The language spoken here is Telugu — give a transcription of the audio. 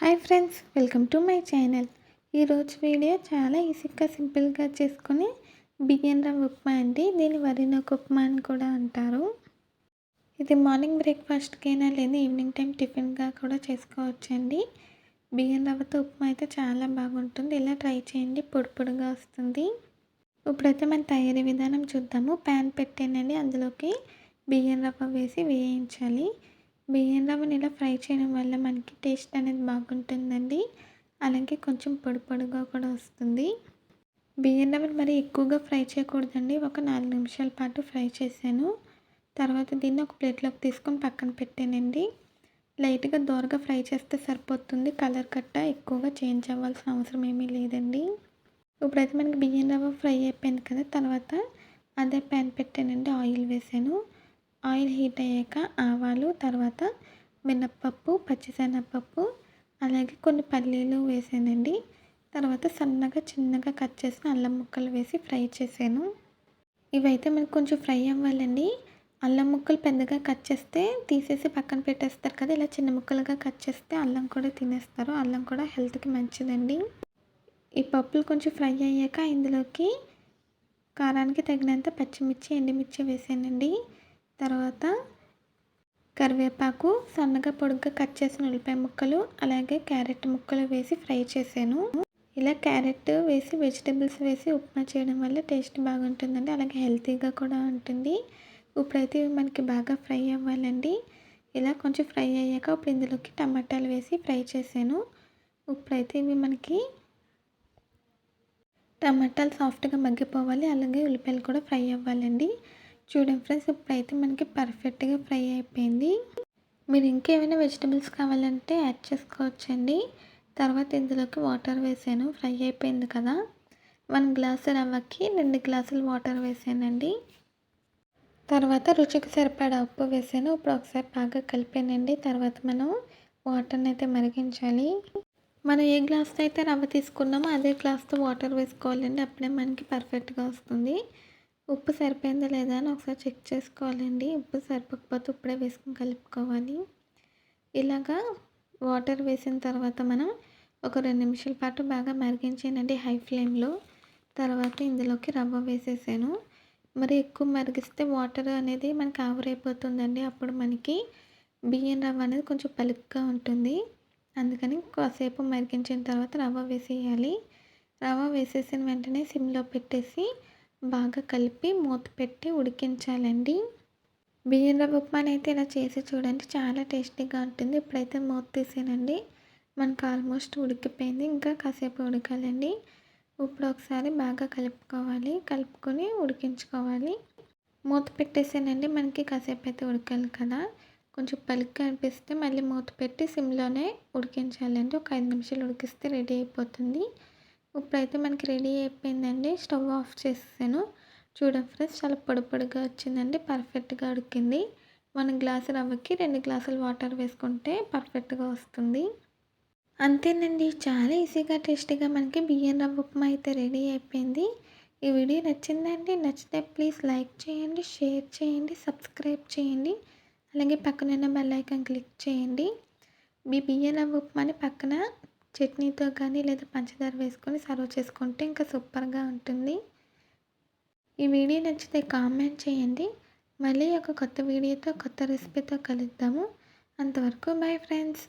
Hi friends, welcome to my channel. ఈరోజు వీడియో చాలా ఈజీగా సింపుల్గా చేసుకుని బియ్యం రవ్వ ఉప్మా అండి. దీన్ని వరినొక ఉప్మా అని కూడా అంటారు. ఇది మార్నింగ్ బ్రేక్ఫాస్ట్కైనా లేదా ఈవినింగ్ టైం టిఫిన్గా కూడా చేసుకోవచ్చండి. బియ్యం రవ్వతో ఉప్మా అయితే చాలా బాగుంటుంది. ఇలా ట్రై చేయండి, పొడి పొడిగా వస్తుంది. ఇప్పుడైతే మన తయారీ విధానం చూద్దాము. ప్యాన్ పెట్టానండి, అందులోకి బియ్యం రవ్వ వేసి వేయించాలి. బియ్యం రవ్వని ఇలా ఫ్రై చేయడం వల్ల మనకి టేస్ట్ అనేది బాగుంటుందండి. అలాగే కొంచెం పొడి పొడిగా కూడా వస్తుంది. బియ్యం రవ్వని మరి ఎక్కువగా ఫ్రై చేయకూడదండి. ఒక 4 నిమిషాల పాటు ఫ్రై చేశాను. తర్వాత దీన్ని ఒక ప్లేట్లోకి తీసుకొని పక్కన పెట్టానండి. లైట్గా దోరగా ఫ్రై చేస్తే సరిపోతుంది. కలర్ కట్ట ఎక్కువగా చేంజ్ అవ్వాల్సిన అవసరం ఏమీ లేదండి. ఇప్పుడైతే మనకి బియ్యం రవ్వ ఫ్రై అయిపోయింది కదా. తర్వాత అదే ప్యాన్ పెట్టానండి, ఆయిల్ వేసాను. ఆయిల్ హీట్ అయ్యాక ఆవాలు, తర్వాత మినప్పప్పు, పచ్చిశనగపప్పు, అలాగే కొన్ని పల్లీలు వేసానండి. తర్వాత సన్నగా చిన్నగా కట్ చేసిన అల్లం ముక్కలు వేసి ఫ్రై చేశాను. ఇవైతే మనకు కొంచెం ఫ్రై అవ్వాలండి. అల్లం ముక్కలు పెద్దగా కట్ చేస్తే తీసేసి పక్కన పెట్టేస్తారు కదా. ఇలా చిన్న ముక్కలుగా కట్ చేస్తే అల్లం కూడా తినేస్తారు. అల్లం కూడా హెల్త్కి మంచిదండి. ఈ పప్పులు కొంచెం ఫ్రై అయ్యాక ఇందులోకి కారానికి తగినంత పచ్చిమిర్చి, ఎండుమిర్చి వేసానండి. తర్వాత కరివేపాకు, సన్నగా పొడుగ్గా కట్ చేసిన ఉల్లిపాయ ముక్కలు, అలాగే క్యారెట్ ముక్కలు వేసి ఫ్రై చేశాను. ఇలా క్యారెట్ వేసి వెజిటేబుల్స్ వేసి ఉప్మా చేయడం వల్ల టేస్ట్ బాగుంటుందండి. అలాగే హెల్తీగా కూడా ఉంటుంది. ఇప్పుడైతే మనకి బాగా ఫ్రై అవ్వాలండి. ఇలా కొంచెం ఫ్రై అయ్యాక ఇప్పుడు ఇందులోకి టమాటాలు వేసి ఫ్రై చేశాను. ఇప్పుడైతే ఇవి మనకి టమాటాలు సాఫ్ట్గా మగ్గిపోవాలి. అలాగే ఉల్లిపాయలు కూడా ఫ్రై అవ్వాలండి. చూడండి ఫ్రెండ్స్, ఇప్పుడైతే మనకి పర్ఫెక్ట్గా ఫ్రై అయిపోయింది. మీరు ఇంకేమైనా వెజిటబుల్స్ కావాలంటే యాడ్ చేసుకోవచ్చండి. తర్వాత ఇందులోకి వాటర్ వేసాను. ఫ్రై అయిపోయింది కదా. 1 గ్లాసు రవ్వకి 2 గ్లాసులు వాటర్ వేసానండి. తర్వాత రుచికి సరిపడా ఉప్పు వేసాను. ఇప్పుడు ఒకసారి బాగా కలిపానండి. తర్వాత మనం వాటర్ని అయితే మరిగించాలి. మనం ఏ గ్లాస్తో అయితే రవ్వ తీసుకున్నామో అదే గ్లాస్తో వాటర్ వేసుకోవాలండి. అప్పుడే మనకి పర్ఫెక్ట్గా వస్తుంది. ఉప్పు సరిపోయిందా లేదా అని ఒకసారి చెక్ చేసుకోవాలండి. ఉప్పు సరిపోకపోతే ఇప్పుడే వేసుకొని కలుపుకోవాలి. ఇలాగా వాటర్ వేసిన తర్వాత మనం ఒక 2 నిమిషాల పాటు బాగా మరిగించానండి హై ఫ్లేమ్లో. తర్వాత ఇందులోకి రవ్వ వేసేసాను. మరి ఎక్కువ మరిగిస్తే వాటర్ అనేది మనకి ఆవిరైపోతుందండి. అప్పుడు మనకి బియ్యం రవ్వ అనేది కొంచెం పలుగ్గా ఉంటుంది. అందుకని కాసేపు మరిగించిన తర్వాత రవ్వ వేసేయాలి. రవ్వ వేసేసిన వెంటనే సిమ్లో పెట్టేసి బాగా కలిపి మూత పెట్టి ఉడికించాలండి. బియ్యం రవ్వ ఉప్మాని అయితే ఇలా చేసి చూడండి, చాలా టేస్టీగా ఉంటుంది. ఇప్పుడైతే మూత తీసానండి. మనకు ఆల్మోస్ట్ ఉడికిపోయింది. ఇంకా కాసేపు ఉడకాలండి. ఇప్పుడు ఒకసారి బాగా కలుపుకోవాలి. కలుపుకొని ఉడికించుకోవాలి. మూత పెట్టేసానండి. మనకి కాసేపు అయితే ఉడకాలి కదా. కొంచెం పలుగ్గా అనిపిస్తే మళ్ళీ మూత పెట్టి సిమ్లోనే ఉడికించాలండి. ఒక 5 నిమిషాలు ఉడికిస్తే రెడీ అయిపోతుంది. ఇప్పుడైతే మనకి రెడీ అయిపోయిందండి. స్టవ్ ఆఫ్ చేసేసాను. చూడండి ఫ్రెండ్స్, చాలా పొడి పొడిగా వచ్చిందండి. పర్ఫెక్ట్గా ఉడికింది. 1 గ్లాసు రవ్వకి 2 గ్లాసులు వాటర్ వేసుకుంటే పర్ఫెక్ట్గా వస్తుంది. అంతేనండి, చాలా ఈజీగా టేస్టీగా మనకి బియ్యం రవ్వ ఉప్మా అయితే రెడీ అయిపోయింది. ఈ వీడియో నచ్చిందండి. నచ్చితే ప్లీజ్ లైక్ చేయండి, షేర్ చేయండి, సబ్స్క్రైబ్ చేయండి. అలాగే పక్కనున్న బెల్ ఐకాన్ క్లిక్ చేయండి. మీ బియ్యం రవ్వ ఉప్మాని పక్కన చట్నీతో కానీ లేదా పంచదార వేసుకొని సర్వ్ చేసుకుంటే ఇంకా సూపర్గా ఉంటుంది. ఈ వీడియో నచ్చితే కామెంట్ చేయండి. మళ్ళీ ఒక కొత్త వీడియోతో కొత్త రెసిపీతో కలుద్దాము. అంతవరకు బై ఫ్రెండ్స్.